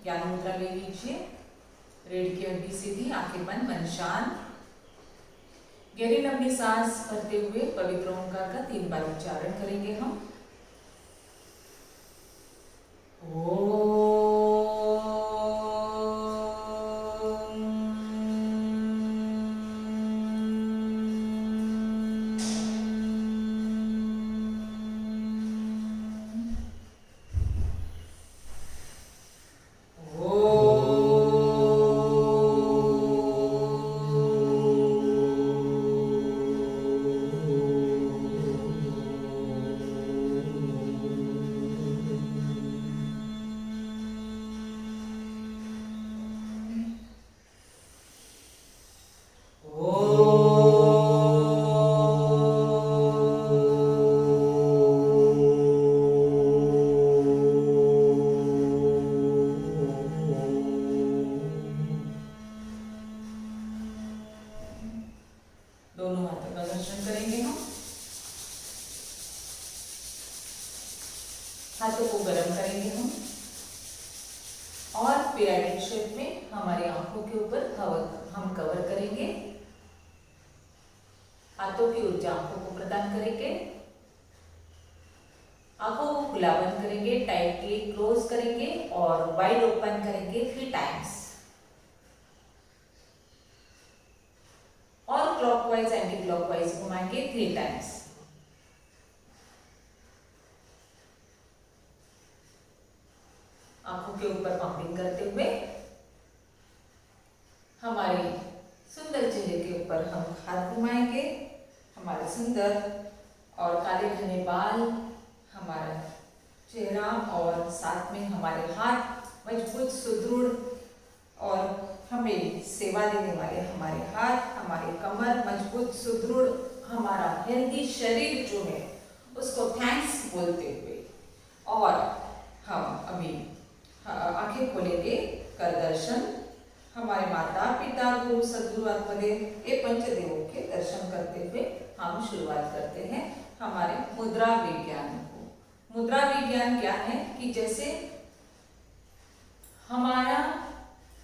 ज्ञान मुद्रा ले लीजिए। रीढ़ की हड्डी सीधी, आंखें बंद, मन शांत। गहरी लंबी सांस भरते हुए पवित्र ओंकार का 3 बार उच्चारण करेंगे हम। ओ दोनों हाथों का घर्षण करेंगे हम। हाथों को गर्म करेंगे हम और पिरामिड शेप में हमारी आंखों के ऊपर हम कवर करेंगे। हाथों की ऊर्जा आंखों को प्रदान करेंगे। आंखों को खुला बंद करेंगे, टाइटली क्लोज करेंगे और वाइड ओपन करेंगे 3 टाइम्स। और क्लॉकवाइज एंटी क्लॉकवाइज घुमाएंगे 3 टाइम्स। आंखों के ऊपर पंपिंग करते हुए हमारे सुंदर चेहरे के ऊपर हम हाथ घुमाएंगे। हमारे सुंदर और काले घने बाल, हमारा चेहरा और साथ में हमारे हाथ मजबूत सुदृढ़ और हमें सेवा देने वाले हमारे हाथ, हमारे कमर मजबूत सुदृढ़, हमारा हेल्दी शरीर जो है उसको थैंक्स बोलते हुए और हम अभी आंखें खोलेंगे। कर दर्शन हमारे माता पिता गुरु सद्गुरु आत्मदेव ये पंचदेवों के दर्शन करते हुए हम शुरुआत करते हैं हमारे मुद्रा विज्ञान को। मुद्रा विज्ञान क्या है कि जैसे हमारा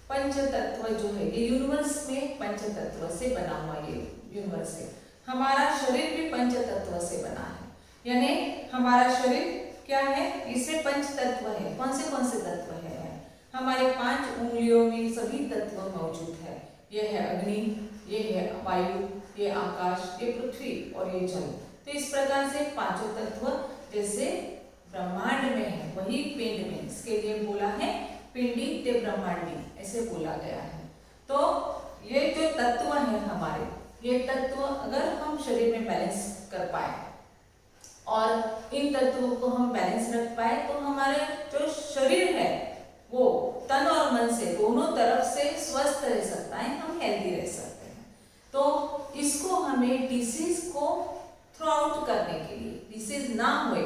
पंच तत्व जो है ये यूनिवर्स में पंच तत्व से बना हुआ ये यूनिवर्स है। हमारा शरीर भी पंच तत्व से बना है, यानी हमारा शरीर क्या है, इसमें पंच तत्व है। कौन से तत्व है? हमारे 5 उंगलियों में सभी तत्व मौजूद है। ये है अग्नि, ये है वायु, ये आकाश, ये पृथ्वी और ये जल। तो इस प्रकार से 5 तत्व जैसे ब्रह्मांड में है वही पिंड में, इसके लिए बोला है पिंडी ते ब्रह्मांडी, ऐसे बोला गया है। तो ये जो तत्व है हमारे, ये तत्व अगर हम शरीर में बैलेंस कर पाए और इन तत्वों को हम बैलेंस रख पाए तो हमारे जो शरीर है वो तन और मन से दोनों तरफ से स्वस्थ रह सकता है, हम हेल्दी रह सकते हैं। तो इसको हमें डिसीज को थ्रो आउट करने के लिए, डिसीज ना हुए,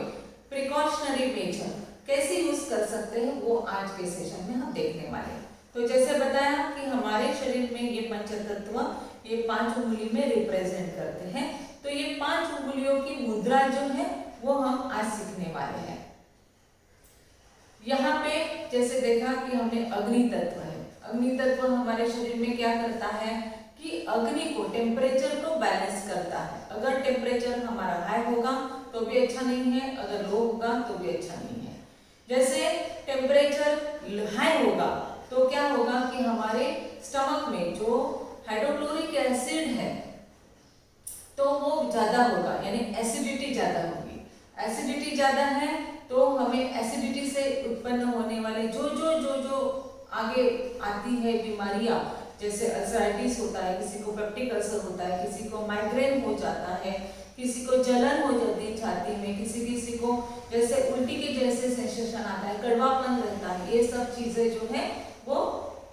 प्रिकॉशनरी मेजर कैसे यूज कर सकते हैं वो आज के सेशन में हम देखने वाले हैं। तो जैसे बताया कि हमारे शरीर में ये पंच तत्व ये 5 उंगली में रिप्रेजेंट करते हैं। तो ये 5 उंगलियों की मुद्रा जो है वो हम आज सीखने वाले हैं। यहाँ पे जैसे देखा कि हमें अग्नि तत्व है। अग्नि तत्व हमारे शरीर में क्या करता है कि अग्नि को, टेम्परेचर को बैलेंस करता है। अगर टेम्परेचर हमारा हाई होगा तो भी अच्छा नहीं है, अगर लो होगा तो भी अच्छा नहीं है। जैसे टेम्परेचर हाई होगा तो क्या होगा कि हमारे स्टमक में जो हाइड्रोक्लोरिक एसिड है तो वो ज्यादा होगा, यानी एसिडिटी ज्यादा होगी। एसिडिटी ज्यादा है तो हमें एसिडिटी से उत्पन्न होने वाले जो आगे आती है बीमारियां, जैसे अल्सराइटिस होता है, किसी को पेप्टिक अल्सर होता है, किसी को माइग्रेन हो जाता है, किसी को जलन हो जाती है छाती में, किसी को जैसे उल्टी के जैसे सेंसेशन आता है, कड़वापन रहता है, ये सब चीजें जो है वो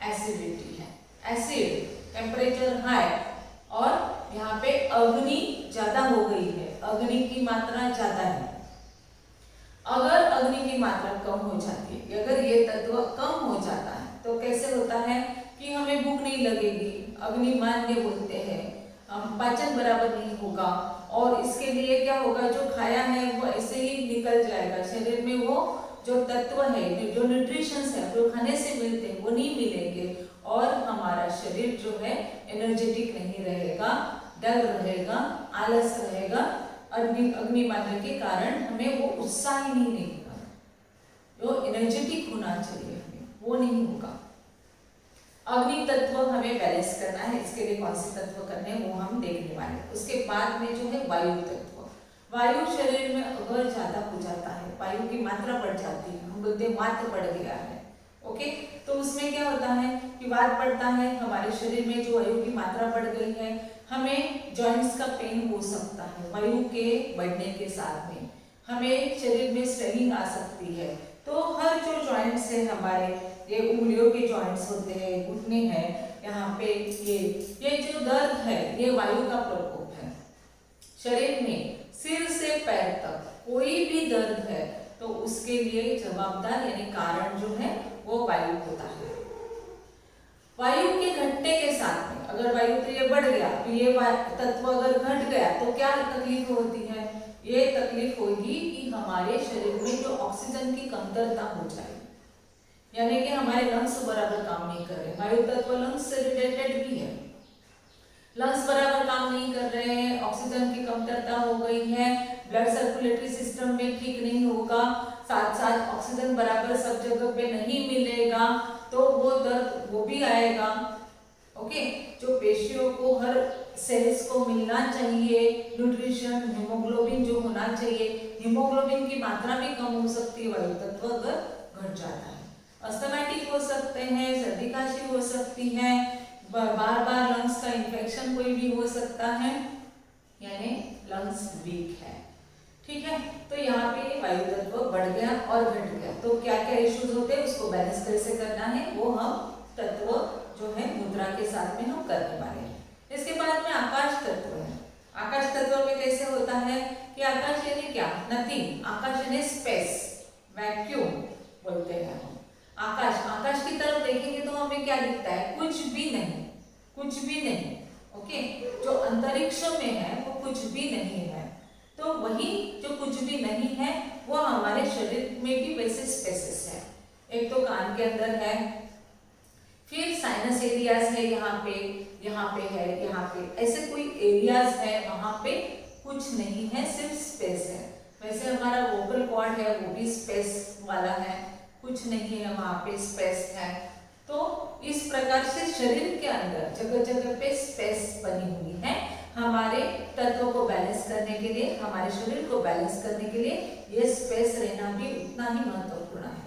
एसिडिटी है। एसिड, टेम्परेचर हाई और यहाँ पे अग्नि ज्यादा हो गई है, अग्नि की मात्रा ज्यादा है। अगर अग्नि की मात्रा कम हो जाती है, अगर ये तत्व कम हो जाता है तो कैसे होता है कि हमें भूख नहीं लगेगी, अग्नि मांद्य बोलते हैं, पाचन बराबर नहीं होगा और इसके लिए क्या होगा, जो खाया है वो ऐसे ही निकल जाएगा, शरीर में वो जो तत्व है, जो न्यूट्रिशंस है जो खाने से मिलते हैं वो नहीं मिलेंगे और हमारा शरीर जो है एनर्जेटिक नहीं रहेगा, डल रहेगा, आलस रहेगा। अग्निमांद्य के कारण हमें वो उत्साह ही नहीं होगा, जो एनर्जेटिक होना चाहिए हमें वो नहीं होगा। अग्नि तत्व हमें बैलेंस करना है, इसके लिए कौन से तत्व करने हैं वो हम देखने वाले हैं। उसके बाद में जो है वायु तत्व। वायु शरीर में अगर ज्यादा हो जाता है, वायु की मात्रा बढ़ जाती है, हम बोलते हैं वात बढ़ गया है, ओके, तो उसमें क्या होता है कि वात बढ़ता है, हमारे शरीर में जो वायु की मात्रा बढ़ गई है, हमें जॉइंट्स का पेन हो सकता है। वायु के बढ़ने के साथ में हमें शरीर में स्वेलिंग आ सकती है। तो हर जो जॉइंट्स है हमारे, ये उंगलियों के जॉइंट्स होते हैं, घुटने हैं, यहाँ पे ये जो दर्द है ये वायु का प्रकोप है। शरीर में सिर से पैर तक कोई भी दर्द है तो उसके लिए जवाबदार यानी कारण जो है वो वायु होता है। वायु के घटने के साथ में अगर वायु प्रिय बढ़ गया तो ये तत्व अगर घट गया तो क्या तकलीफ होती है? ये तकलीफ होगी कि हमारे शरीर में जो ऑक्सीजन की कमतरता हो जाएगी, यानी कि हमारे लंग्स बराबर काम नहीं कर रहे। वायु तत्व लंग्स से रिलेटेड भी है, लंग्स बराबर काम नहीं कर रहे हैं, ऑक्सीजन की कमतरता हो गई है, ब्लड सर्कुलेटरी सिस्टम में ठीक नहीं होगा, साथ साथ ऑक्सीजन बराबर सब जगह पे नहीं मिलेगा तो वो दर्द वो भी आएगा। ओके, जो पेशियों को हर सेल्स को मिलना चाहिए न्यूट्रिशन, हीमोग्लोबिन जो होना चाहिए, हीमोग्लोबिन की मात्रा भी कम हो सकती है वायु तत्व अगर घट जाता है। अस्थमैटिक हो सकते हैं, सर्दी खांसी हो सकती है, बार बार लंग्स का इन्फेक्शन कोई भी हो सकता है, यानी लंग्स वीक है। ठीक है, तो यहाँ पे वायु तत्व बढ़ गया और घट गया तो क्या क्या इश्यूज होते हैं उसको बैलेंस कैसे करना है वो हम तत्व जो है मुद्रा के साथ में हम करने वाले हैं। इसके बाद में आकाश तत्व है। आकाश तत्व में कैसे होता है कि आकाश यानी क्या? नथिंग। आकाश यानी स्पेस, वैक्यूम बोलते हैं हम। आकाश की तरफ देखेंगे तो हमें क्या दिखता है? कुछ भी नहीं, कुछ भी नहीं। ओके, जो अंतरिक्ष में है वो कुछ भी नहीं है, तो वही जो कुछ भी नहीं है वो हमारे शरीर में भी वैसे स्पेसेस है। एक तो कान के अंदर है, फिर साइनस एरियाज है, यहाँ पे है, यहाँ पे ऐसे कोई एरियाज है, वहां पे कुछ नहीं है, सिर्फ स्पेस है। वैसे हमारा वोकल कॉर्ड है वो भी स्पेस वाला है, कुछ नहीं है वहां पे, स्पेस है। तो इस प्रकार से शरीर के अंदर जगह जगह पे स्पेस बनी हुई है हमारे तत्वों को बैलेंस करने के लिए, हमारे शरीर को बैलेंस करने के लिए ये स्पेस रहना भी उतना ही महत्वपूर्ण है।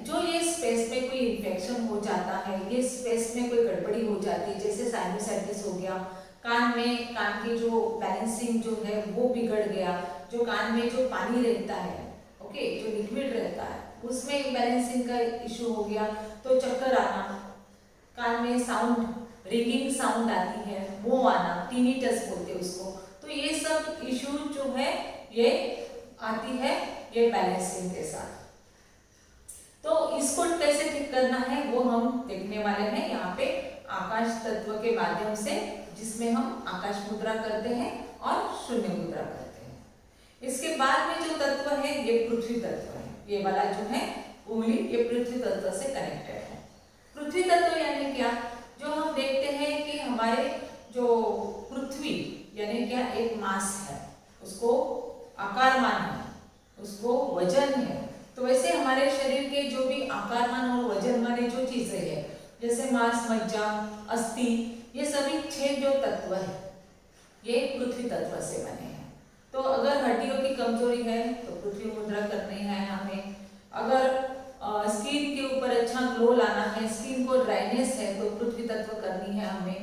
जो ये स्पेस में कोई इन्फेक्शन हो जाता है, ये स्पेस में कोई गड़बड़ी हो जाती है, जैसे साइनोसाइटिस हो गया, कान की जो बैलेंसिंग जो है वो बिगड़ गया, जो कान में जो पानी रहता है, ओके, जो लिक्विड रहता है उसमें बैलेंसिंग का इशू हो गया तो चक्कर आना, कान में साउंड रिंगिंग साउंड आती है वो आना, टिनिटस बोलते हैं उसको। तो ये सब इशू जो है ये आती है ये बैलेंसिंग के साथ। तो इसको कैसे ठीक करना है वो हम देखने वाले हैं यहाँ पे आकाश तत्व के माध्यम से, जिसमें हम आकाश मुद्रा करते हैं और शून्य मुद्रा करते हैं। इसके बाद में जो तत्व है ये पृथ्वी तत्व है, ये वाला जो है उंगली ये पृथ्वी तत्व से कनेक्टेड है। पृथ्वी तत्व यानी क्या? जो हम देखते हैं कि हमारे जो पृथ्वी यानी क्या एक मास है, उसको आकारमान है, उसको वजन है। तो वैसे हमारे शरीर के जो भी आकारमान और वजन वाले जो चीजें है, जैसे मांस, मज्जा, अस्थि, ये सभी 6 जो तत्व है ये पृथ्वी तत्व से बने हैं। तो अगर हड्डियों की कमजोरी है तो पृथ्वी मुद्रा करनी है हमें। अगर स्किन के ऊपर अच्छा ग्लो लाना है, स्किन को ड्राइनेस है तो पृथ्वी तत्व करनी है हमें।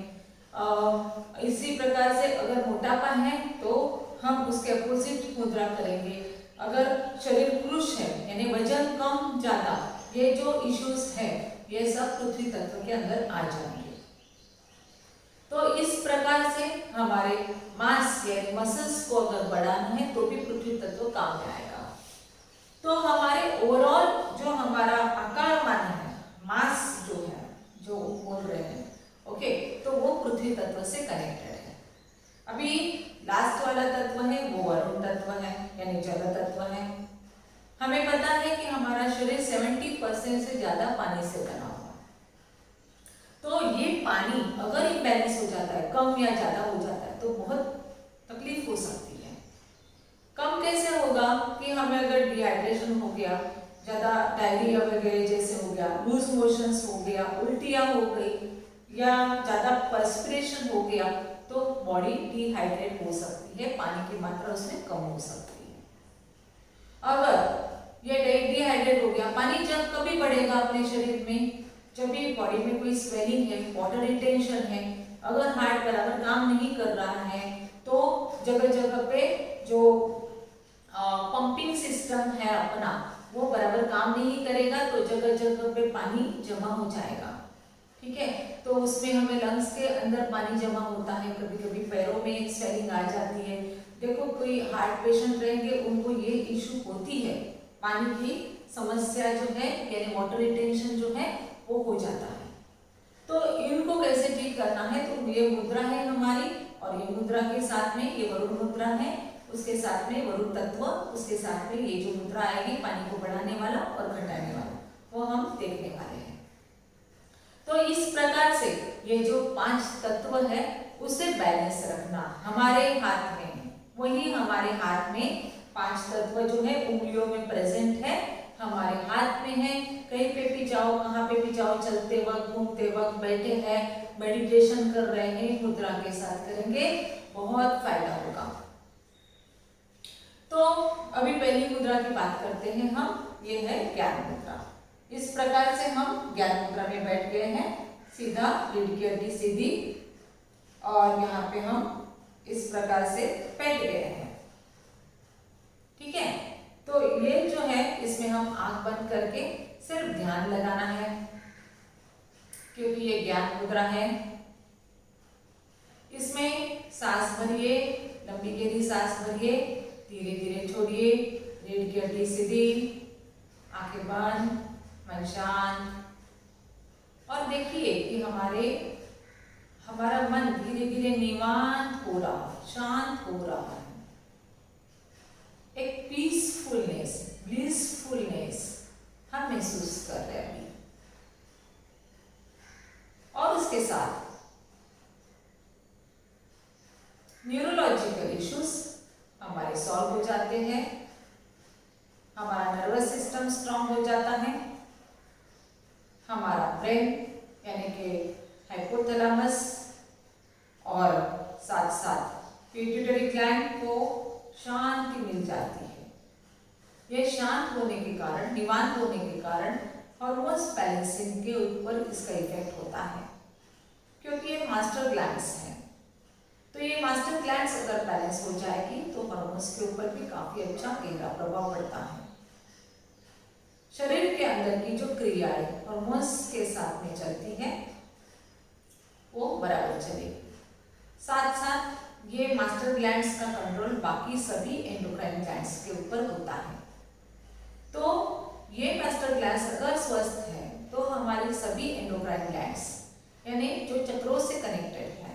इसी प्रकार से अगर मोटापा है तो हम उसके अपोजिट मुद्रा करेंगे। अगर शरीर पुरुष है यानी वजन कम ज्यादा, ये जो इश्यूज है ये सब पृथ्वी तत्व के अंदर आ जाएंगे। तो इस प्रकार से हमारे मांस यानी मसल्स को अगर बढ़ाना है तो भी पृथ्वी तत्व काम में आएगा। तो हमारे ओवरऑल जो हमारा आकारमान है, मास जो है जो बोल रहे हैं, ओके, तो वो पृथ्वी तत्व से कनेक्टेड है। अभी लास्ट वाला तत्व है वो वरुण तत्व है यानी जल तत्व है। 80% से ज्यादा पानी से बना हुआ। तो ये पानी अगर इम्बैलेंस हो जाता है, कम या ज्यादा हो जाता है, तो बहुत तकलीफ हो सकती है। कम कैसे होगा कि हमें अगर डिहाइड्रेशन हो गया, ज्यादा डायरिया वगैरह जैसे हो गया, लूज मोशंस हो गया, उल्टियां हो गई या ज्यादा पर्सपिरेशन हो गया, तो बॉडी डिहाइड्रेट हो सकती है, पानी की मात्रा उसमें कम हो सकती है। अगर ये डिहाइड्रेट हो गया, पानी जब कभी बढ़ेगा अपने शरीर में, जब भी बॉडी में कोई स्वेलिंग है, वाटर रिटेंशन है, अगर हार्ट बराबर काम नहीं कर रहा है, तो जगह जगह पे जो पंपिंग सिस्टम है अपना, वो बराबर काम नहीं करेगा, तो जगह जगह पे पानी जमा हो जाएगा। ठीक है, तो उसमें हमें लंग्स के अंदर पानी जमा होता है, कभी कभी पैरों में स्वेलिंग आ जाती है। देखो कोई हार्ट पेशेंट रहेंगे, उनको ये इशू होती है, पानी की समस्या जो है, यानी वाटर रिटेंशन जो है वो हो जाता है। तो इनको कैसे ठीक करना है, तो ये मुद्रा है हमारी, और ये मुद्रा के साथ में ये वरुण मुद्रा है, उसके साथ में वरुण तत्व, उसके साथ में ये जो मुद्रा आएगी पानी को बढ़ाने वाला और घटाने वाला, वो हम देखने वाले हैं। तो इस प्रकार से ये जो 5 तत्व है उसे बैलेंस रखना हमारे हाथ में है। वही हमारे हाथ में 5 तत्व जो है उंगलियों में प्रेजेंट है, हमारे हाथ में है। कहीं पे भी जाओ, कहाँ पे भी जाओ, चलते वक्त, घूमते वक्त, बैठे हैं, मेडिटेशन कर रहे हैं, मुद्रा के साथ करेंगे, बहुत फायदा होगा। तो अभी पहली मुद्रा की बात करते हैं हम, ये है ज्ञान मुद्रा। इस प्रकार से हम ज्ञान मुद्रा में बैठ गए हैं, सीधा रीढ़ की हड्डी सीधी, और यहाँ पे हम इस प्रकार से बैठ गए हैं। ठीक है, तो ये जो है इसमें हम आंख बंद करके सिर्फ ध्यान लगाना है, क्योंकि ये ज्ञान मुद्रा है। इसमें सांस भरिए, लंबी गहरी सांस भरिए, धीरे धीरे छोड़िए, रीढ़ की हड्डी सीधी, आंखें बंद, मन शांत, और देखिए कि हमारा मन धीरे धीरे निवांत हो रहा है, शांत हो रहा है। एक पीसफुलनेस, ब्लिसफुलनेस हम महसूस कर रहे हैं अभी। और उसके साथ न्यूरोलॉजिकल इश्यूज हमारे सॉल्व हो जाते हैं, हमारा नर्वस सिस्टम स्ट्रांग हो जाता है, हमारा ब्रेन यानी कि हाइपोथैलेमस और साथ साथ पिट्यूटरी ग्लैंड को शांति मिल जाती है। यह शांत होने के कारण, निवांत होने के कारण हार्मोन्स बैलेंसिंग के ऊपर इसका इफेक्ट होता है, क्योंकि ये मास्टर ग्लैंड्स हैं। तो ये मास्टर ग्लैंड्स अगर बैलेंस हो जाएगी तो हार्मोन्स के ऊपर भी काफी अच्छा गहरा प्रभाव पड़ता है। शरीर के अंदर की जो क्रियाएं हार्मोन्स के साथ में चलती है वो बराबर चलेगी। साथ साथ ये मास्टर ग्लैंड्स का कंट्रोल बाकी सभी एंडोक्राइन ग्लैंड्स के ऊपर होता है। तो ये मास्टर ग्लैंड्स अगर स्वस्थ है तो हमारी सभी एंडोक्राइन ग्लैंड्स यानी जो चक्रों से कनेक्टेड है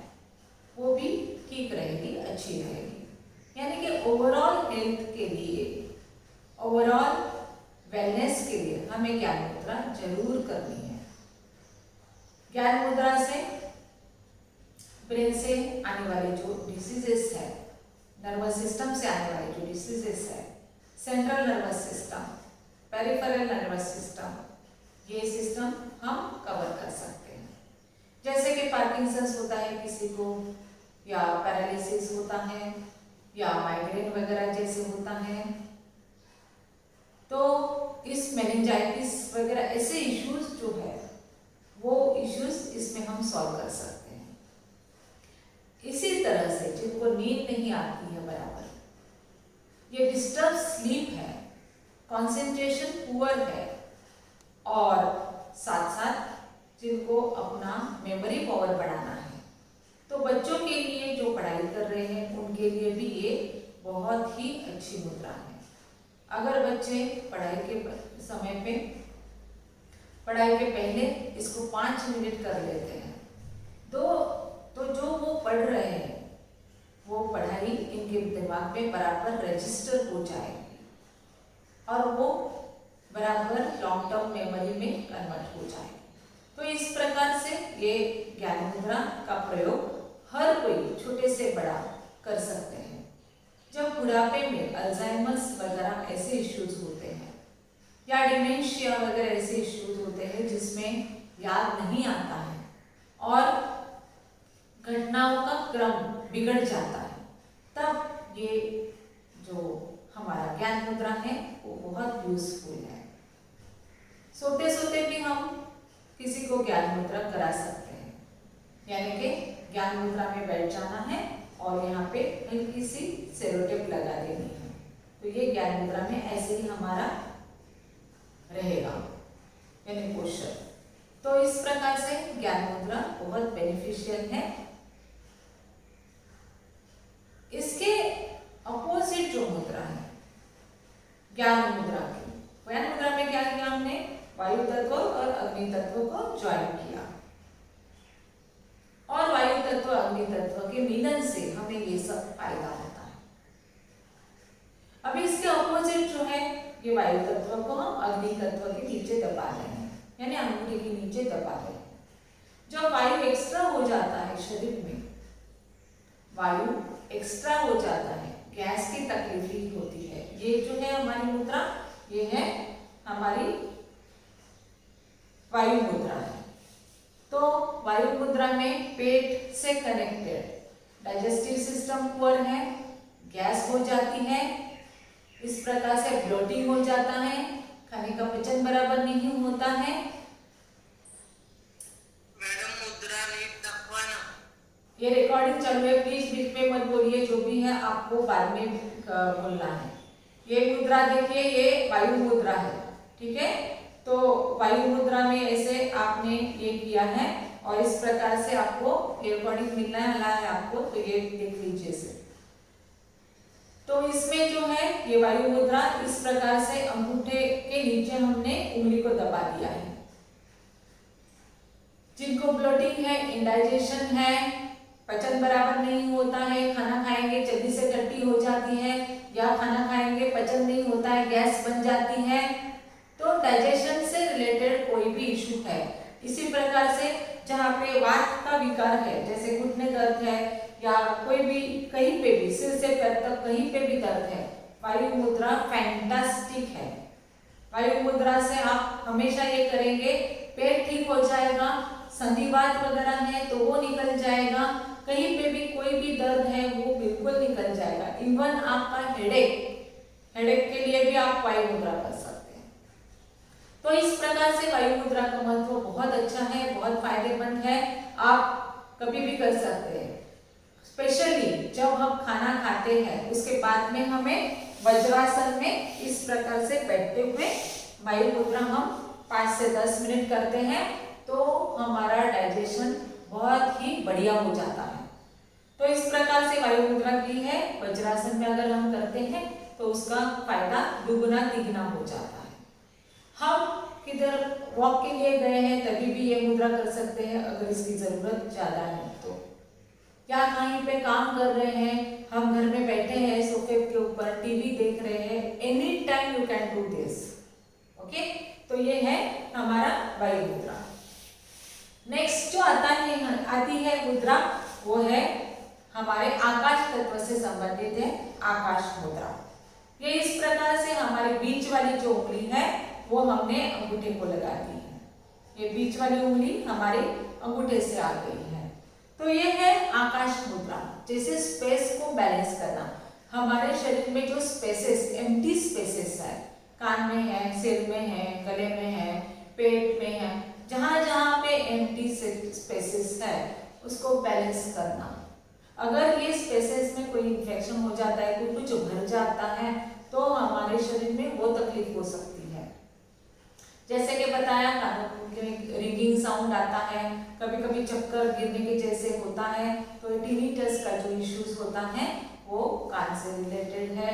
वो भी ठीक रहेगी, अच्छी रहेगी। यानी कि ओवरऑल हेल्थ के लिए, ओवरऑल वेलनेस के लिए हमें ज्ञान मुद्रा जरूर करनी है। ज्ञान मुद्रा से ब्रेन से आने वाले जो डिसीजेस है, नर्वस सिस्टम से आने वाले जो डिसीजेस है, central nervous system, peripheral nervous system, ये सिस्टम हम कवर कर सकते हैं। जैसे कि पार्किंसंस होता है किसी को, या पैरालिसिस होता है, या माइग्रेन वगैरह जैसे होता है, तो इस मेनिंजाइटिस वगैरह ऐसे इश्यूज जो है वो इश्यूज इसमें हम सॉल्व कर सकते हैं। इसी तरह से जिनको नींद नहीं आती है बराबर, ये डिस्टर्ब स्लीप है, कंसंट्रेशन पुअर है, और साथ साथ जिनको अपना मेमोरी पावर बढ़ाना है, तो बच्चों के लिए जो पढ़ाई कर रहे हैं उनके लिए भी ये बहुत ही अच्छी मुद्रा है। अगर बच्चे पढ़ाई के समय पे, पढ़ाई के पहले इसको 5 मिनट कर लेते हैं तो जो वो पढ़ रहे हैं वो पढ़ाई इनके दिमाग में बराबर रजिस्टर हो जाएगी और वो बराबर लॉन्ग टर्म मेमोरी में कन्वर्ट हो जाए। तो इस प्रकार से ये ज्ञान मुद्रा का प्रयोग हर कोई छोटे से बड़ा कर सकते हैं। जब बुढ़ापे में अल्जाइमर्स वगैरह ऐसे इश्यूज होते हैं या डिमेंशिया वगैरह ऐसे इश्यूज होते हैं जिसमें याद नहीं आता है और घटनाओं का क्रम बिगड़ जाता है, तब ये जो हमारा ज्ञान मुद्रा है वो बहुत यूजफुल है। सोते सोते भी हम किसी को ज्ञान मुद्रा करा सकते हैं, यानी कि ज्ञान मुद्रा में बैठ जाना है और यहाँ पे हल्की सी सेलोटेप लगा देनी है, तो ये ज्ञान मुद्रा में ऐसे ही हमारा रहेगा यानी पोस्चर। तो इस प्रकार से ज्ञान मुद्रा बहुत बेनिफिशियल है। इसके अपोजिट जो मुद्रा है ज्ञान मुद्रा की, ज्ञान मुद्रा में क्या किया हमने, वायु तत्व और अग्नि तत्व को ज्वाइन किया और वायु तत्व अग्नि तत्व के मिलन से हमें ये सब फायदा होता है। अभी इसके अपोजिट जो है ये वायु तत्व को हम अग्नि तत्व के नीचे दबा रहे हैं, यानी अंगूठे के नीचे दबा रहे हैं। जब वायु एक्स्ट्रा हो जाता है शरीर में, वायु एक्स्ट्रा हो जाता है, गैस की तकलीफ ही होती है। ये जो है हमारी मुद्रा, ये है हमारी वायु मुद्रा है। तो वायु मुद्रा में पेट से कनेक्टेड डाइजेस्टिव सिस्टम पुअर है, गैस हो जाती है, इस प्रकार से ब्लोटिंग हो जाता है, खाने का पचन बराबर नहीं होता है। मैडम मुद्रा नीट दाखवाना। ये रिकॉर्डिंग चालू है, प्लीज बीच में मत बोलिए, जो भी है आपको बाद में बोलना है। ये मुद्रा देखिए, ये वायु मुद्रा है, ठीक है। तो वायु मुद्रा में ऐसे आपने ये किया है और इस प्रकार से आपको रिकॉर्डिंग मिलना है आपको, तो ये देख लीजिए इसे। तो इसमें जो है ये वायु मुद्रा इस प्रकार से अंगूठे के नीचे हमने उंगली को दबा दिया है। जिनको ब्लोटिंग है, इंडाइजेशन है, पचन बराबर नहीं होता है, खाना खाएंगे जल्दी से टट्टी हो जाती है, या खाना खाएंगे पचन नहीं होता है, गैस बन जाती है, तो डाइजेशन से रिलेटेड कोई भी इशू है। इसी प्रकार से जहाँ पे वात का विकार है, जैसे घुटने दर्द है या कोई भी कहीं पे भी सिर से पैर तक कहीं पे भी दर्द है, वायु मुद्रा फैंटास्टिक है। वायु मुद्रा से आप हमेशा ये करेंगे, पेट ठीक हो जाएगा, संधिवात वगैरह है तो वो निकल जाएगा, कहीं पे भी कोई भी दर्द है वो बिल्कुल निकल जाएगा। इवन आपका हेडेक के लिए भी आप वायु मुद्रा कर सकते हैं। तो इस प्रकार से वायु मुद्रा का महत्व बहुत अच्छा है, बहुत फायदेमंद है, आप कभी भी कर सकते हैं। स्पेशली जब हम खाना खाते हैं उसके बाद में हमें वज्रासन में इस प्रकार से बैठते हुए वायु मुद्रा हम 5 से 10 मिनट करते हैं, तो हमारा डाइजेशन बहुत ही बढ़िया हो जाता है। तो इस प्रकार से वायु मुद्रा की है, वज्रासन में अगर हम करते हैं तो उसका फायदा दुगुना तिगुना हो जाता है। हम किधर वॉक के लिए गए हैं तभी भी ये मुद्रा कर सकते हैं अगर इसकी जरूरत ज्यादा है तो, या कहीं पे काम कर रहे हैं, हम घर में बैठे हैं सोफे के ऊपर टीवी देख रहे हैं, any time you can do this. Okay, तो ये है हमारा वायु मुद्रा। नेक्स्ट जो आती है मुद्रा वो है हमारे आकाश तत्व से संबंधित है, आकाश मुद्रा। ये इस प्रकार से हमारे बीच वाली जो उंगली है वो हमने अंगूठे को लगा दी है, ये बीच वाली उंगली हमारे अंगूठे से आ गई है। तो ये है आकाश मुद्रा, जैसे स्पेस को बैलेंस करना। हमारे शरीर में जो स्पेसेस, एम्प्टी स्पेसेस है, कान में है, सिर में है, गले में है, पेट में है, जहाँ जहाँ पे एम्प्टी स्पेसेस है उसको बैलेंस करना। अगर ये स्पेसेस में कोई इन्फेक्शन हो जाता है, कोई कुछ भर जाता है, तो हमारे शरीर में वो तकलीफ हो सकती है। जैसे कि बताया, कानों में रिंगिंग साउंड आता है, कभी कभी चक्कर गिरने के जैसे होता है, तो टिनिटस का जो इश्यूज होता है वो कान से रिलेटेड है।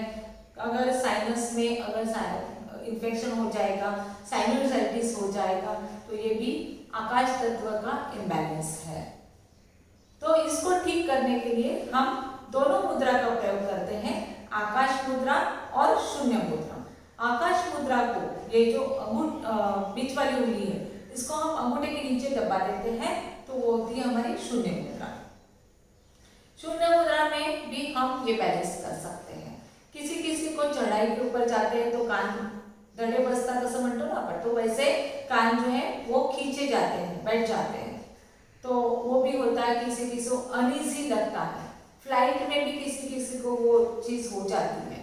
अगर साइनस में अगर इन्फेक्शन हो जाएगा, साइनोसाइटिस हो जाएगा, तो ये भी आकाश तत्व का इम्बैलेंस है। तो इसको ठीक करने के लिए हम दोनों मुद्रा का प्रयोग करते हैं, आकाश मुद्रा और शून्य मुद्रा। आकाश मुद्रा को, ये जो बीच वाली उंगली है, इसको हम अंगूठे के नीचे दबा देते हैं तो वो होती है हमारी शून्य मुद्रा। शून्य मुद्रा में भी हम ये बैलेंस कर सकते हैं। किसी किसी को चढ़ाई के ऊपर जाते हैं तो कान दड़े बसता कसं म्हणतो ना आपण, तो वैसे कान जो है वो खींचे जाते हैं, बैठ जाते हैं, तो वो भी होता है। किसी किसी को अनईजी लगता है, फ्लाइट में भी किसी किसी को वो चीज हो जाती है।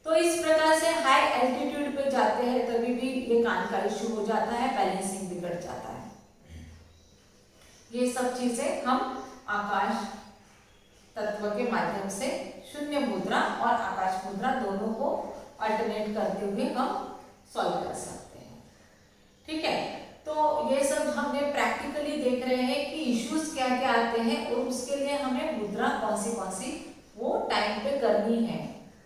तो इस प्रकार से हाई एल्टीट्यूड पे जाते हैं तभी भी ये कान का इश्यू हो जाता है, बैलेंसिंग बिगड़ जाता है। ये सब चीजें हम आकाश तत्व के माध्यम से शून्य मुद्रा और आकाश मुद्रा दोनों को अल्टरनेट करते हुए हम सॉल्व कर सकते हैं। ठीक है, तो ये सब हमने प्रैक्टिकली देख रहे हैं कि इश्यूज क्या क्या आते हैं और उसके लिए हमें मुद्रा कौन सी वो टाइम पे करनी है।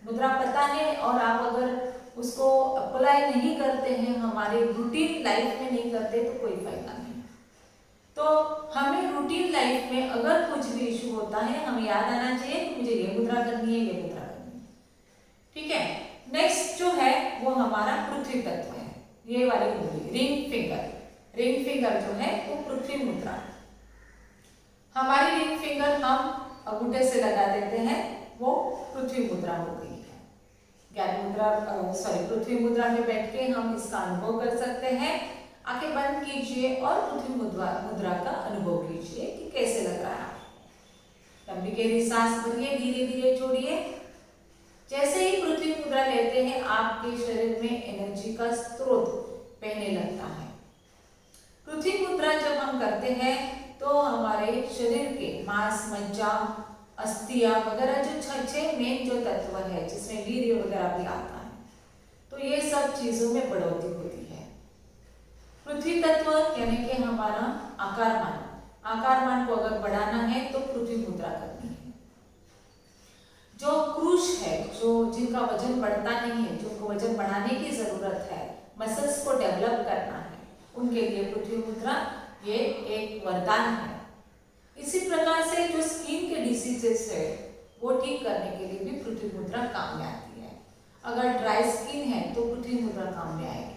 मुद्रा पता है और आप अगर उसको अप्लाई नहीं करते हैं, हमारे रूटीन लाइफ में नहीं करते तो कोई फायदा नहीं। तो हमें रूटीन लाइफ में अगर कुछ भी इशू होता है, हमें याद आना चाहिए कि मुझे ये मुद्रा करनी है, ये मुद्रा करनी है। ठीक है, नेक्स्ट जो है वो हमारा पृथ्वी तत्व है, ये वाली उंगली रिंग फिंगर। रिंग फिंगर जो है वो पृथ्वी मुद्रा। हमारी रिंग फिंगर हम अंगूठे से लगा देते हैं, वो पृथ्वी मुद्रा हो गई है। ज्ञान मुद्रा पृथ्वी मुद्रा में बैठ के हम इसका अनुभव कर सकते हैं। आंखें बंद कीजिए और पृथ्वी मुद्रा का अनुभव कीजिए कि कैसे लग रहा है आपको। लंबी गहरी सांस भरिए, धीरे धीरे छोड़िए। जैसे ही पृथ्वी मुद्रा लेते हैं, आपके शरीर में एनर्जी का स्रोत बहने लगता है। पृथ्वी मुद्रा जब हम करते हैं तो हमारे शरीर के मांस, मज्जा, अस्थियां वगैरह जो छह मेन जो तत्व है, जिसमें वीर्य वगैरह भी आता है, तो ये सब चीजों में बढ़ोतरी होती है। पृथ्वी तत्व यानी कि हमारा आकारमान को अगर बढ़ाना है तो पृथ्वी मुद्रा करनी है। जो क्रूश है, जो जिनका वजन बढ़ता नहीं है, जिनको वजन बढ़ाने की जरूरत है, मसल्स को डेवलप करना है, उनके लिए पृथ्वी मुद्रा ये एक वरदान है। इसी प्रकार से जो स्किन के डिसीजेस है वो ठीक करने के लिए भी पृथ्वी मुद्रा काम में आती है। अगर ड्राई स्किन है तो पृथ्वी मुद्रा काम में आएगी,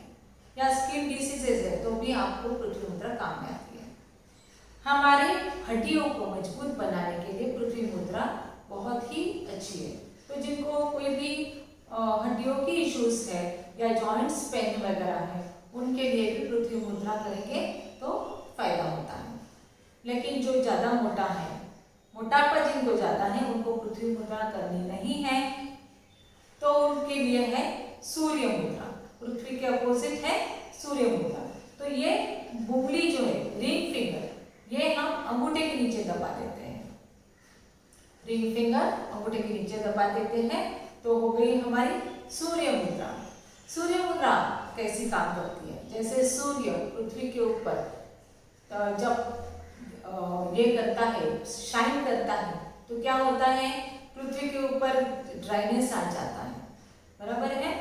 या स्किन डिसीजेस है तो भी आपको पृथ्वी मुद्रा काम में आती है। हमारे हड्डियों को मजबूत बनाने के लिए पृथ्वी मुद्रा बहुत ही अच्छी है। तो जिनको कोई भी हड्डियों की इश्यूज है या जॉइंट्स पेन वगैरह है, उनके लिए भी पृथ्वी मुद्रा करेंगे तो फायदा होता है। लेकिन जो ज़्यादा मोटा है, मोटापा जिनको ज़्यादा है, उनको पृथ्वी मुद्रा करनी नहीं है, तो उनके लिए है सूर्य मुद्रा। पृथ्वी के अपोजिट है सूर्य मुद्रा। तो ये बुगली जो है, रिंग फिंगर, ये हम अंगूठे के नीचे दबा देते हैं। रिंग फिंगर अंगूठे के नीचे दबा देते हैं तो हो गई हमारी सूर्य मुद्रा। सूर्य मुद्रा कैसी काम करती है? जैसे सूर्य पृथ्वी के ऊपर जब ये करता है, शाइन करता है, तो क्या होता है, पृथ्वी के ऊपर ड्राइनेस आ जाता है, बराबर है।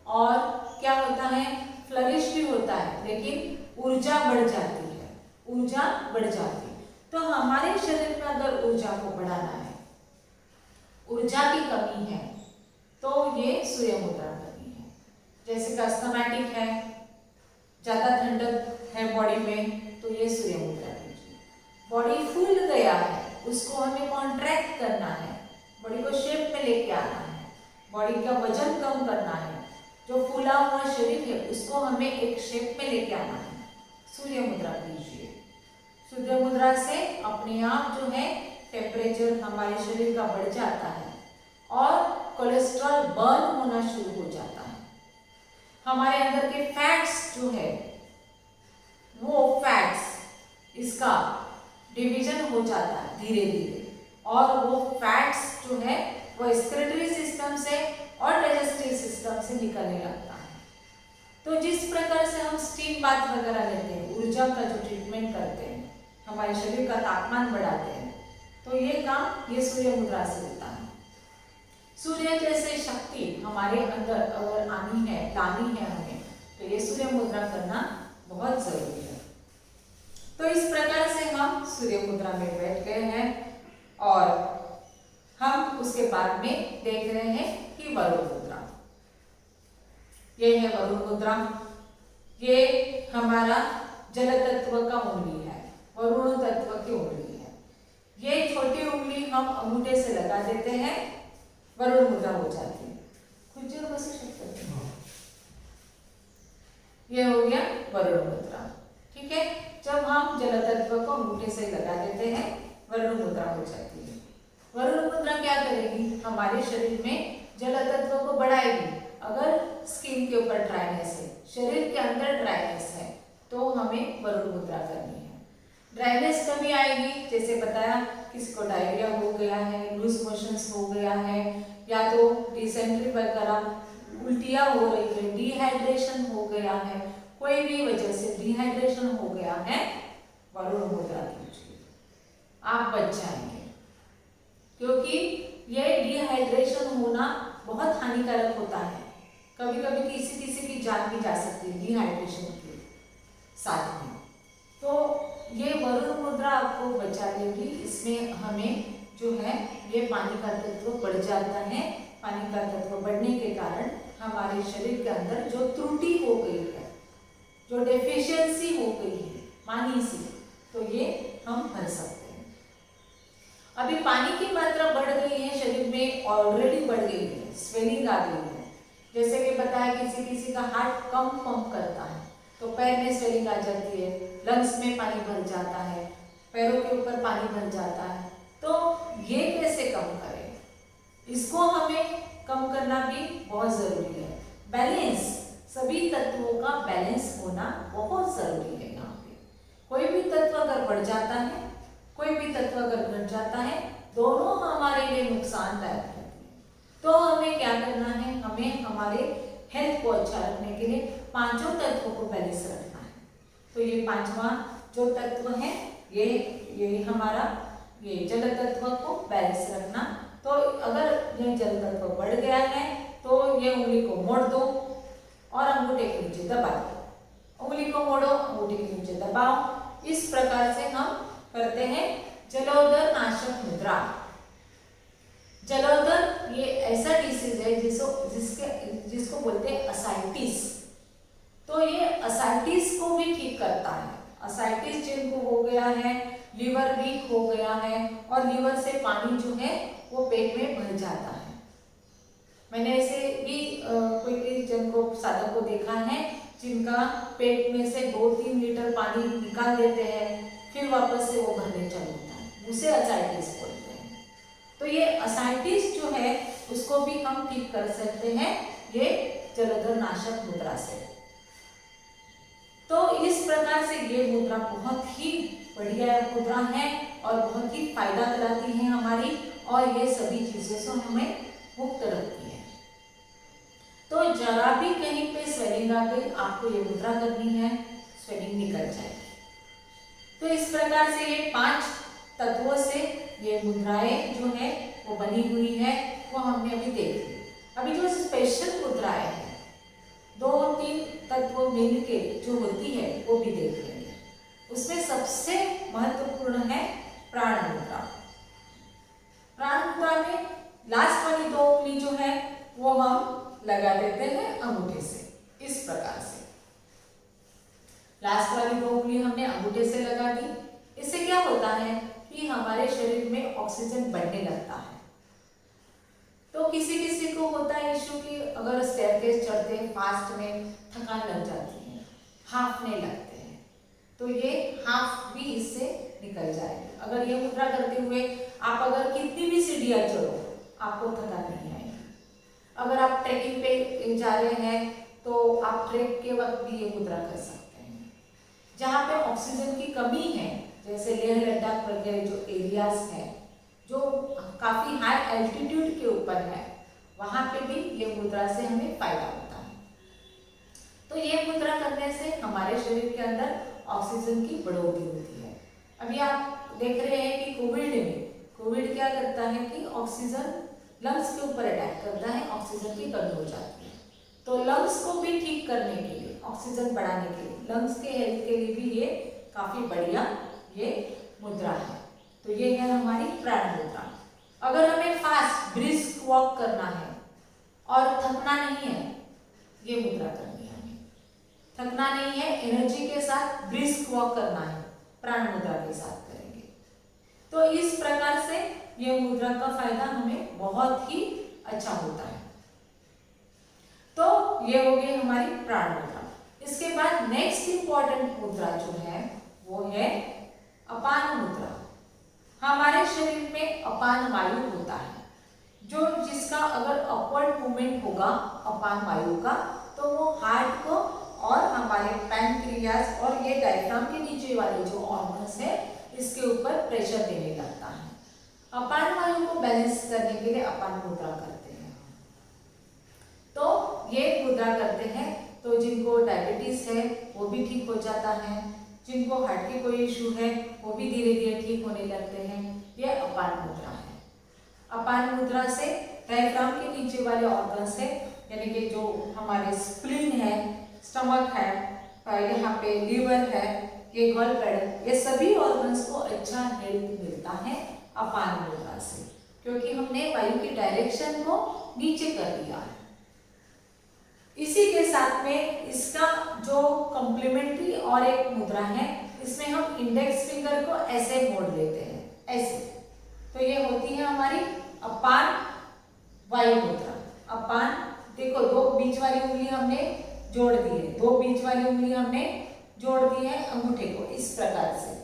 और क्या होता है, फ्लरिश भी होता है, लेकिन ऊर्जा बढ़ जाती है, ऊर्जा बढ़ जाती है। तो हमारे शरीर में अगर ऊर्जा को बढ़ाना है, ऊर्जा की कमी है, तो ये सूर्य मुद्रा करनी है। जैसे कि अस्थमैटिक है, ज्यादा ठंडक है बॉडी में, तो ये सूर्य मुद्रा कीजिए। बॉडी फूल गया है, उसको हमें कॉन्ट्रैक्ट करना है, बॉडी को शेप में लेके आना है, बॉडी का वजन कम करना है, जो फूला हुआ शरीर है उसको हमें एक शेप में लेके आना है। सूर्य मुद्रा कीजिए। सूर्य मुद्रा से अपने आप जो है टेम्परेचर हमारे शरीर का बढ़ जाता है और कोलेस्ट्रॉल बर्न होना शुरू हो जाता है। हमारे अंदर के फैट्स जो है, वो फैट्स इसका डिवीजन हो जाता है धीरे धीरे, और वो फैट्स जो है वो एक्सक्रीटरी सिस्टम से और डाइजेस्टिव सिस्टम से निकलने लगता है। तो जिस प्रकार से हम स्टीम बाथ वगैरह लेते हैं, ऊर्जा का जो ट्रीटमेंट करते हैं, हमारे शरीर का तापमान बढ़ाते हैं, तो ये काम ये सूर्य मुद्रा से होता है। सूर्य जैसे शक्ति हमारे अंदर अगर आनी है, लानी है हमें, तो ये सूर्य मुद्रा करना बहुत जरूरी है। तो इस प्रकार से हम सूर्य मुद्रा में बैठ गए हैं और हम उसके बाद में देख रहे हैं कि वरुण मुद्रा। ये है वरुण मुद्रा। ये हमारा जल तत्व का उंगली है, वरुण तत्व की उंगली है। ये छोटी उंगली हम अंगूठे से लगा देते हैं, वरुण मुद्रा हो जाती है। खुद बस सकते हैं। ये हो गया वरुण मुद्रा। ठीक है, जब हम जल तत्व को अंगूठे से लगा देते हैं, वरुण मुद्रा हो जाती है। वरुण मुद्रा क्या करेगी? हमारे शरीर में जल तत्व को बढ़ाएगी। अगर स्किन के ऊपर ड्राइनेस है, शरीर के अंदर ड्राइनेस है, तो हमें वरुण मुद्रा करनी है। ड्राइनेस कभी आएगी, जैसे बताया किसी को डायरिया हो गया है, लूज मोशंस हो गया है, या तो डिसेंट्री वगैरह, उल्टियाँ हो रही है, डिहाइड्रेशन हो गया है, कोई भी वजह से डिहाइड्रेशन हो गया है, वरुण मुद्रा कीजिए, आप बच जाएंगे। क्योंकि ये डिहाइड्रेशन होना बहुत हानिकारक होता है। कभी कभी किसी की जान भी जा सकती है डिहाइड्रेशन के साथ में। तो ये वरुण मुद्रा आपको बचा लेगी। इसमें हमें जो है ये पानी का तत्व बढ़ जाता है। पानी का तत्व बढ़ने के कारण हमारे शरीर के अंदर जो त्रुटि हो गई है, जो डेफिशिएंसी हो गई है पानी से, तो ये हम भर सकते हैं। अभी पानी की मात्रा बढ़ गई है शरीर में, ऑलरेडी बढ़ गई है, स्वेलिंग आ गई है। जैसे कि बताया किसी का हार्ट कम पंप करता है तो पैर में स्वेलिंग आ जाती है, लंग्स में पानी भर जाता है, पैरों के ऊपर पानी भर जाता है। तो ये कैसे कम करें? इसको हमें कम करना भी बहुत जरूरी है। बैलेंस, सभी तत्वों का बैलेंस होना बहुत जरूरी है। यहाँ पे कोई भी तत्व अगर बढ़ जाता है, कोई भी तत्व अगर घट जाता है, दोनों हमारे लिए नुकसानदायक है। तो हमें क्या करना है? हमें हमारे हेल्थ को अच्छा रखने के लिए पांचों तत्वों को बैलेंस रखना है। तो ये पांचवा जो तत्व है, ये हमारा ये जल तत्व को बैलेंस रखना। तो अगर ये जल तत्व बढ़ गया है तो ये उंगली को मोड़ दो और अंगूठे के नीचे दबा दो। उंगली को मोड़ो, अंगूठे के नीचे दबाओ। इस प्रकार से हम करते हैं जलोदर नाशक मुद्रा। जलोदर ये ऐसा डिसीज है जिसको बोलते हैं असाइटिस। तो ये असाइटिस को भी ठीक करता है। असाइटिस जिनको हो गया है, लीवर वीक हो गया है और लीवर से पानी जो है वो पेट में भर जाता है। मैंने ऐसे भी कोई जन को साधक को देखा है जिनका पेट में से 2-3 लीटर पानी निकाल देते हैं, फिर वापस से वो भरने चल जाता है, उसे असाइटिस बोलते हैं। तो ये असाइटिस जो है उसको भी हम ठीक कर सकते हैं ये जलोदर नाशक मुद्रा से। तो इस प्रकार से ये मुद्रा बहुत ही बढ़िया मुद्रा है और बहुत ही फायदा कराती है हमारी, और ये सभी चीजों से हमें मुक्त रखती है। तो जरा भी कहीं पे स्वेलिंग आ गई, आपको ये मुद्रा करनी है, स्वेलिंग निकल जाएगी। तो इस प्रकार से ये 5 तत्वों से ये मुद्राएं जो है वो बनी हुई है, वो हमने अभी देख ली। अभी जो स्पेशल मुद्राएं हैं 2-3 तत्व मिल के जो होती है वो भी देख लेंगे। उसमें सबसे महत्वपूर्ण है प्राण मुद्रा। प्राण मुद्रा में लास्ट वाली 2 उंगली जो है वो हम लगा देते हैं अंगूठे से, इस प्रकार से। लास्ट वाली 2 उंगली हमने अंगूठे से लगा दी। इससे क्या होता है कि हमारे शरीर में ऑक्सीजन बढ़ने लगता है। तो किसी को होता है इश्यू कि अगर स्टेयरकेस चढ़ते हैं फास्ट में थकान लग जाती है, हांफने लगते हैं, तो ये हांफ भी इससे निकल जाएगी। अगर ये मुद्रा करते हुए आप अगर कितनी भी सीढ़ियां चढ़ो आपको थकान नहीं आएगी। अगर आप ट्रैकिंग पे जा रहे हैं तो आप ट्रैक के वक्त भी ये मुद्रा कर सकते हैं। जहाँ पे ऑक्सीजन की कमी है, जैसे लेह लद्दाख वगैरह जो एरियाज हैं जो काफी हाई एल्टीट्यूड के ऊपर है, वहां पे भी ये मुद्रा से हमें फायदा होता है। तो ये मुद्रा करने से हमारे शरीर के अंदर ऑक्सीजन की बढ़ोतरी होती है। अभी आप देख रहे हैं कि कोविड क्या करता है कि ऑक्सीजन लंग्स के ऊपर अटैक करता है, ऑक्सीजन की कमी हो जाती है। तो लंग्स को भी ठीक करने के लिए, ऑक्सीजन बढ़ाने के लिए, लंग्स के हेल्थ के लिए भी ये काफी बढ़िया ये मुद्रा है। तो ये है हमारी प्राण मुद्रा। अगर हमें फास्ट ब्रिस्क वॉक करना है और थकना नहीं है ये मुद्रा करनी है हमें। थकना नहीं है, एनर्जी के साथ ब्रिस्क वॉक करना है, प्राण मुद्रा के साथ करेंगे। तो इस प्रकार से ये मुद्रा का फायदा हमें बहुत ही अच्छा होता है। तो ये हो गई हमारी प्राण मुद्रा। इसके बाद नेक्स्ट इंपॉर्टेंट मुद्रा जो है वो है अपान मुद्रा। हमारे शरीर में अपान वायु होता है, जो जिसका अगर अपवर्ड मूवमेंट होगा अपान वायु का, तो वो हार्ट को और हमारे पैनक्रियाज और ये डायफ्राम के नीचे वाले जो ऑर्गन्स है इसके ऊपर प्रेशर देने लगता है। अपान वायु को बैलेंस करने के लिए अपान मुद्रा करते हैं। तो ये मुद्रा करते हैं तो जिनको डायबिटीज है वो भी ठीक हो जाता है, जिनको हार्ट के कोई इशू है वो भी धीरे धीरे ठीक होने लगते हैं। ये अपान मुद्रा है। अपान मुद्रा से डायफ्राम के नीचे वाले ऑर्गन्स है, यानी कि जो हमारे स्प्लीन है, स्टमक है, यहाँ पे लीवर है, ये गॉल ब्लैडर, ये सभी ऑर्गन्स को अच्छा हेल्थ मिलता है अपान मुद्रा से, क्योंकि हमने वायु की डायरेक्शन को नीचे कर दिया है। इसी के साथ में इसका जो कॉम्प्लीमेंट्री और एक मुद्रा है, इसमें हम इंडेक्स फिंगर को ऐसे मोड़ लेते हैं, ऐसे। तो ये होती है हमारी अपान वायु मुद्रा। अपान, देखो दो बीच वाली उंगली हमने जोड़ दी है, दो बीच वाली उंगली हमने जोड़ दी है अंगूठे को इस प्रकार से,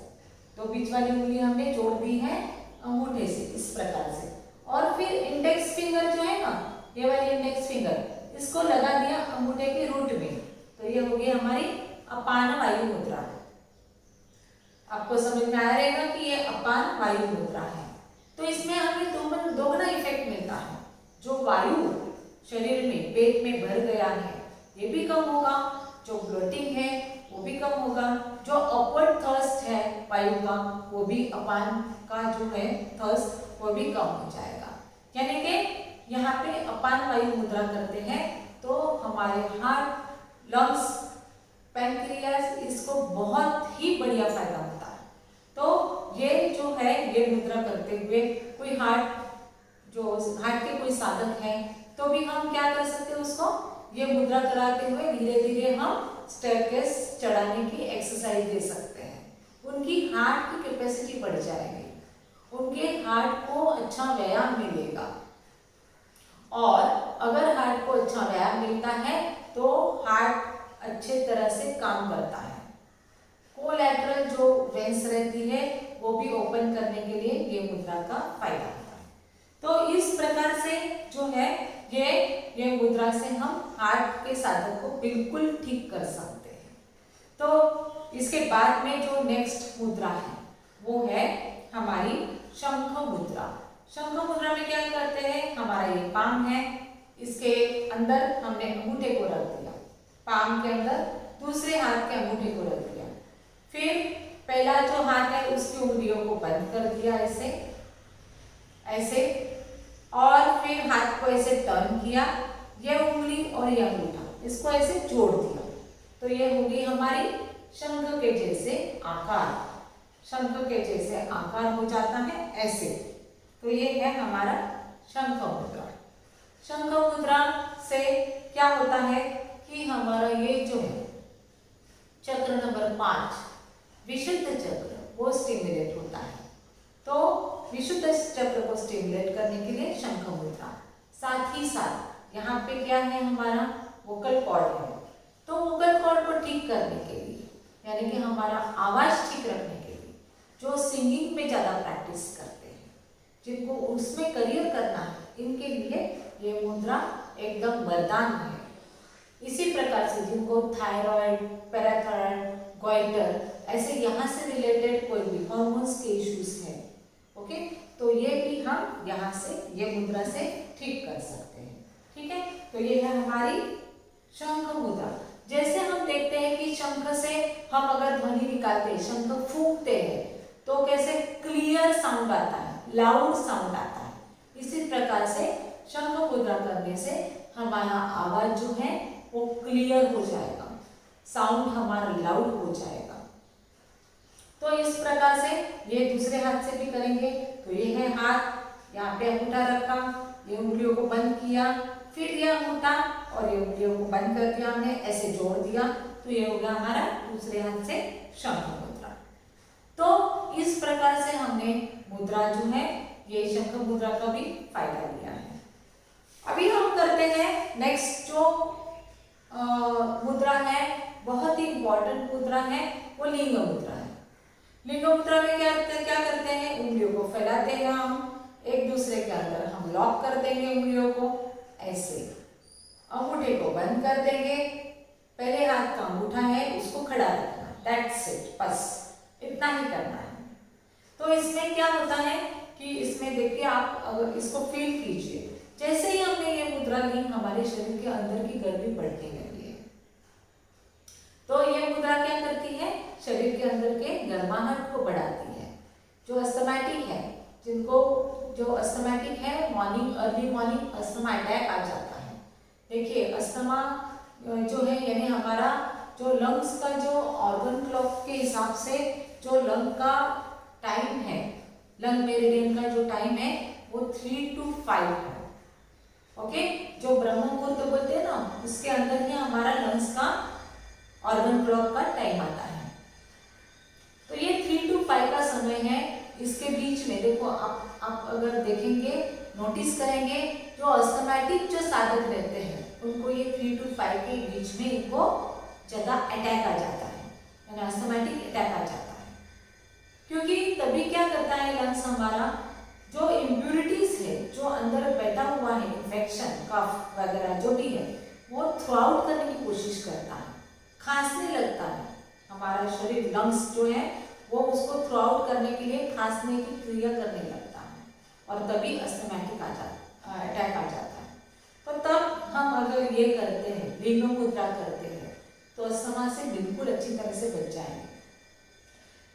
दो बीच वाली उंगली हमने जोड़ दी है अंगूठे से इस प्रकार से, और फिर इंडेक्स फिंगर जो है ना, ये वाली इंडेक्स फिंगर इसको लगा दिया अंगूठे के रूट में, तो ये हो गई हमारी अपान वायु मुद्रा। आपको समझ में आ रहेगा कि ये अपान वायु मुद्रा है। तो इसमें हमें दोगुना इफेक्ट मिलता है। जो वायु शरीर में पेट में भर गया है ये भी कम होगा, जो ब्लोटिंग है वो भी कम होगा, जो अपवर्ड थर्स्ट है वायु का वो भी, अपान का जो है थर्स्ट वो भी कम हो जाएगा। यानी कि यहाँ पे अपान वायु मुद्रा करते हैं तो हमारे हार्ट, लंग्स, पैनक्रियाज इसको बहुत ही बढ़िया फायदा होता है। तो ये जो है ये मुद्रा करते हुए कोई हार्ट के कोई साधक है तो भी हम क्या कर सकते हैं, उसको ये मुद्रा कराते हुए धीरे धीरे हम स्टेयरकेस चढ़ाने की एक्सरसाइज दे सकते हैं। उनकी हार्ट की कैपेसिटी बढ़ जाएगी, उनके हार्ट को अच्छा व्यायाम मिलेगा, और अगर हार्ट को अच्छा व्यायाम मिलता है तो हार्ट अच्छे तरह से काम करता है। कोलैटरल जो वेंस रहती है वो भी ओपन करने के लिए ये मुद्रा का फायदा होता है। तो इस प्रकार से जो है ये मुद्रा से हम हार्ट के साधक को बिल्कुल ठीक कर सकते हैं। तो इसके बाद में जो नेक्स्ट मुद्रा है वो है हमारी शंख मुद्रा। शंख मुद्रा में क्या करते हैं, हमारा ये पाम है, इसके अंदर हमने अंगूठे को रख दिया, पाम के अंदर दूसरे हाथ के अंगूठे को रख दिया, फिर पहला जो हाथ है उसकी उंगलियों को बंद कर दिया ऐसे ऐसे, और फिर हाथ को ऐसे टर्न किया, ये उंगली और ये अंगूठा इसको ऐसे जोड़ दिया, तो ये होगी हमारी शंख के जैसे आकार, शंख के जैसे आकार हो जाता है ऐसे। तो ये है हमारा शंख मुद्रा। शंख मुद्रा से क्या होता है कि हमारा ये जो है चक्र नंबर 5 विशुद्ध चक्र वो स्टिमुलेट होता है। तो विशुद्ध चक्र को स्टिमुलेट करने के लिए शंख मुद्रा, साथ ही साथ यहाँ पे क्या है हमारा वोकल कॉर्ड है, तो वोकल कॉर्ड को ठीक करने के लिए, यानी कि हमारा आवाज ठीक रखने के लिए, जो सिंगिंग में ज्यादा प्रैक्टिस करते हैं, जिनको उसमें करियर करना है, इनके लिए ये मुद्रा एकदम वरदान है। इसी प्रकार से जिनको थायराइड, पैराथायराइड, गोइटर ऐसे यहाँ से रिलेटेड कोई भी हार्मोन्स के इश्यूज है, ओके, तो ये भी हम यहाँ से ये मुद्रा से ठीक कर सकते हैं। ठीक है, तो ये है हमारी शंख मुद्रा। जैसे हम देखते हैं कि शंख से हम अगर ध्वनि निकालते हैं, शंख फूंकते हैं, तो कैसे क्लियर साउंड आता है, लाउड साउंड आता है। इसी प्रकार से शंख मुद्रा करने से हमारा आवाज जो है वो क्लियर हो जाएगा, साउंड हमारा लाउड हो जाएगा। तो इस प्रकार से ये दूसरे हाथ से भी करेंगे। तो ये है हाथ, यहाँ पे अंगूठा रखा, ये उंगलियों को बंद किया, फिर ये अंगूठा और ये उंगलियों को बंद कर दिया हमने, ऐसे जोड़ दिया, तो ये हो गया हमारा दूसरे हाथ से शंख मुद्रा। तो इस प्रकार से हमने मुद्रा जो है ये शंख मुद्रा का भी फायदा लिया है। अभी हम करते हैं नेक्स्ट जो मुद्रा है, बहुत ही इंपॉर्टेंट मुद्रा है, वो लिंग मुद्रा है। लिंग मुद्रा में क्या करते हैं, उंगलियों को फैलाते हैं हम, एक दूसरे के अंदर हम लॉक कर देंगे उंगलियों को, ऐसे अंगूठे को बंद कर देंगे, पहले हाथ का अंगूठा है उसको खड़ा रखना, दैट्स इट, बस इतना ही करना है। तो इसमें क्या होता है कि इसमें देखिए आप अगर इसको फील कीजिए, जैसे ही हमने ये मुद्रा ली हमारे शरीर के अंदर की गर्मी बढ़ने लगी है। तो ये मुद्रा क्या करती है, शरीर के अंदर के गर्माहट को बढ़ाती है। जो अस्थमैटिक है, जिनको जो अस्थमैटिक है, morning early morning asthma attack आ जाता है। देखिए अस्थमा जो है यानी हमारा जो लंग्स का जो ऑर्गन क्लॉक के हिसाब से जो लंग का टाइम है, लंग मेरिडियन का जो टाइम है वो 3 to 5 है। ओके, जो ब्रह्म मुहूर्त बोलते हैं ना, उसके अंदर ही हमारा लंग्स का ऑर्गन क्लॉक का टाइम आता है। तो ये 3 to 5 का समय है। इसके बीच में देखो आप अगर देखेंगे, नोटिस करेंगे, जो अस्थमैटिक जो साधक रहते हैं उनको ये 3 to 5 के बीच में इनको ज्यादा अटैक आ जाता है, यानी अस्थमैटिक अटैक आ जाता है। क्योंकि तभी क्या करता है लंग्स हमारा, जो इम्प्यूरिटीज है जो अंदर बैठा हुआ है, इन्फेक्शन कफ वगैरह जो भी है, वो थ्रो आउट करने की कोशिश करता है, खांसने लगता है। हमारा शरीर लंग्स जो है वो उसको थ्रो आउट करने के लिए खांसने की क्रिया करने लगता है, और तभी अस्थमैटिक अटैक आ जाता है। तो तब हम अगर ये करते हैं, लिंग मुद्रा करते हैं, तो अस्थमा से बिल्कुल अच्छी तरह से बच जाएंगे।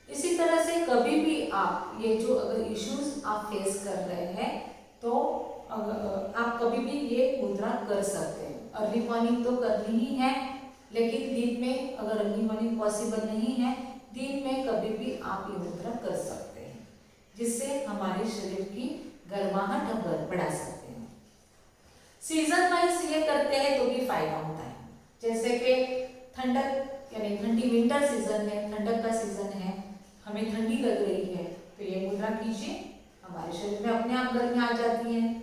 इसी तरह से कभी भी आप ये जो अगर इश्यूज आप फेस कर रहे हैं, तो आप कभी भी ये मुद्रा कर सकते हैं। अर्ली मॉर्निंग तो करनी ही है, लेकिन दिन में अगर अर्ली मॉर्निंग पॉसिबल नहीं है, दिन में कभी भी आप ये मुद्रा कर सकते हैं, जिससे हमारे शरीर की गर्माहट हम बढ़ा सकते हैं। सीजन वाइज ये करते हैं तो भी फायदा होता है। जैसे कि ठंडक यानी ठंडी विंटर सीजन है, ठंडक का सीजन है, हमें ठंडी लग रही है, तो ये मुद्रा कीजिए, हमारे शरीर में अपने आप गर्मी आ जाती है।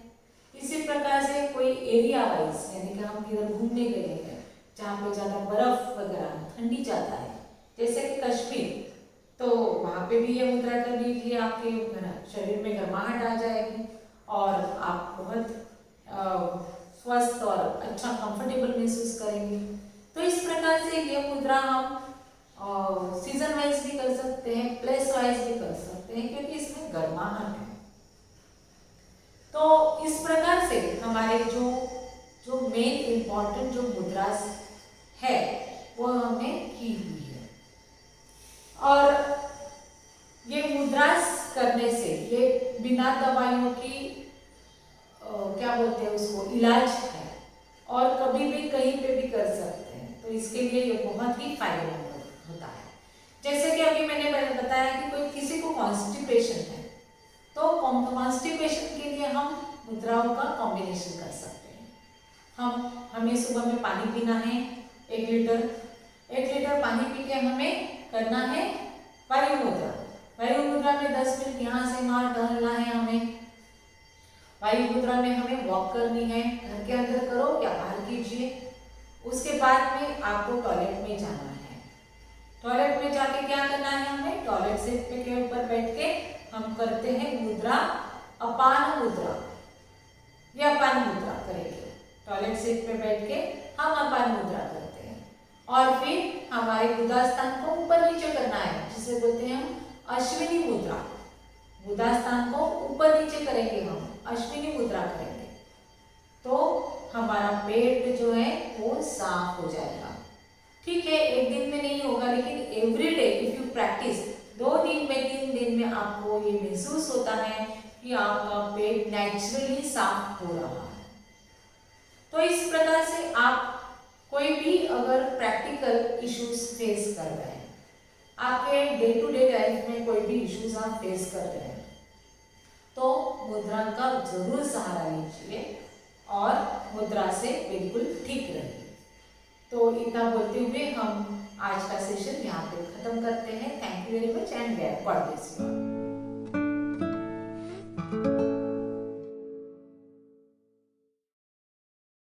इसी प्रकार से कोई एरिया वाइज, यानी कि हम किधर घूमने गए हैं जहाँ पे ज़्यादा बर्फ वगैरह ठंडी ज़्यादा है, जैसे कि कश्मीर, तो वहाँ पे भी ये मुद्रा कर लीजिए, आपके शरीर में गर्माहट आ जाएगी और आप बहुत स्वस्थ और अच्छा कंफर्टेबल महसूस करेंगे। तो इस प्रकार से ये मुद्रा हम सीजन वाइज भी कर सकते हैं, प्लेस वाइज भी कर सकते हैं, क्योंकि इसमें गर्माहट है। तो इस प्रकार से हमारे जो मेन इम्पॉर्टेंट जो मुद्रा है वो हमने की हुई है। और ये मुद्रास करने से ये बिना दवाइयों की क्या बोलते हैं उसको, इलाज है, और कभी भी कहीं पे भी कर सकते हैं। तो इसके लिए ये बहुत ही फायदेमंद होता है। जैसे कि अभी मैंने बताया कि कोई किसी को कॉन्स्टिपेशन है, तो कॉन्स्टिपेशन के लिए हम मुद्राओं का कॉम्बिनेशन कर सकते हैं। हमें सुबह में पानी पीना है 1 लीटर पानी पी के हमें करना है वायु मुद्रा। वायु मुद्रा में 10 मिनट यहाँ से वहाँ टहलना है हमें। वायु मुद्रा में हमें वॉक करनी है, घर के अंदर करो या बाहर कीजिए। उसके बाद में आपको टॉयलेट में जाना है। टॉयलेट में जाके क्या करना है, हमें टॉयलेट सीट पे के ऊपर बैठ के हम करते हैं मुद्रा अपान मुद्रा। ये अपान मुद्रा करेंगे, टॉयलेट सीट पे बैठ के हम अपान मुद्रा करते हैं। और फिर हमारे गुदा स्थान को ऊपर नीचे करना है, जिसे बोलते हैं हम अश्विनी मुद्रा। गुदा स्थान को ऊपर नीचे करेंगे, हम अश्विनी मुद्रा करेंगे, तो हमारा पेट जो है वो साफ हो जाएगा। ठीक है, एक दिन में नहीं होगा, लेकिन every day if you practice, 2 दिन में 3 दिन में आपको ये महसूस होता है कि आपका पेट नेचुरली साफ हो रहा है। तो इस प्रकार से आप कोई भी अगर प्रैक्टिकल इश्यूज फेस कर रहे हैं, आपके डे टू डे लाइफ में कोई भी इश्यूज आप फेस कर रहे हैं, तो मुद्रा का जरूर सहारा लीजिए और मुद्रा से बिल्कुल ठीक रहिए। तो इतना बोलते हुए हम आज का सेशन यहाँ पे खत्म करते हैं। Thank you very much and God bless you.